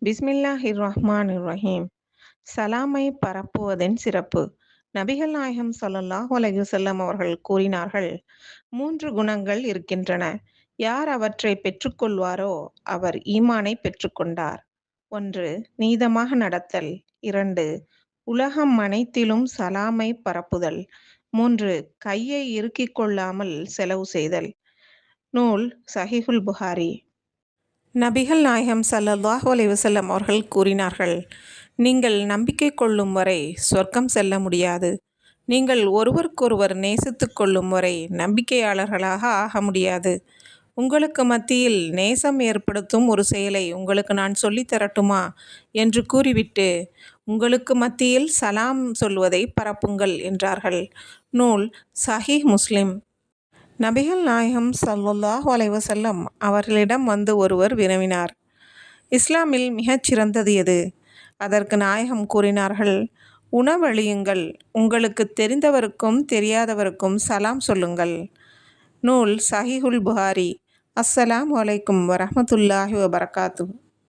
பிஸ்மில்லாஹிர் ரஹ்மானிர் ரஹீம். சலாமை பரப்புவதன் சிறப்பு. நபிகள் நாயகம் ஸல்லல்லாஹு அலைஹி வஸல்லம் அவர்கள் கூறினார்கள், 3 குணங்கள் இருக்கின்றன. யார் அவற்றை பெற்றுக்கொள்வாரோ அவர் ஈமானை பெற்றுக்கொண்டார். 1. நீதமாக நடத்தல். 2. உலகம் அனைத்திலும் சலாமை பரப்புதல். 3. கையை இறுக்கிக் கொள்ளாமல் செலவு செய்தல். நூல் ஸஹீஹுல் புகாரி. நபிகள் நாயகம் ஸல்லல்லாஹு அலைஹி வஸல்லம் அவர்கள் கூறினார்கள், நீங்கள் நம்பிக்கை கொள்ளும் வரை சொர்க்கம் செல்ல முடியாது. நீங்கள் ஒருவருக்கொருவர் நேசித்துக் கொள்ளும் வரை நம்பிக்கையாளர்களாக ஆக முடியாது. உங்களுக்கு மத்தியில் நேசம் ஏற்படுத்தும் ஒரு செயலை உங்களுக்கு நான் சொல்லித் தரட்டுமா என்று கூறிவிட்டு, உங்களுக்கு மத்தியில் சலாம் சொல்வதை பரப்புங்கள் என்றார்கள். நூல் ஸஹீஹ் முஸ்லிம். நபிகள் நாயகம் ஸல்லல்லாஹு அலைஹி வஸல்லம் அவர்களிடம் வந்து ஒருவர் வினவினார், இஸ்லாமில் மிகச் சிறந்தது எது? அதற்கு நாயகம் கூறினார்கள், உணவளியுங்கள், உங்களுக்கு தெரிந்தவருக்கும் தெரியாதவருக்கும் சலாம் சொல்லுங்கள். நூல் ஸஹீஹுல் புகாரி. அஸ்ஸலாமு அலைக்கும் வரஹ்மத்துல்லாஹி வபரகாத்துஹு.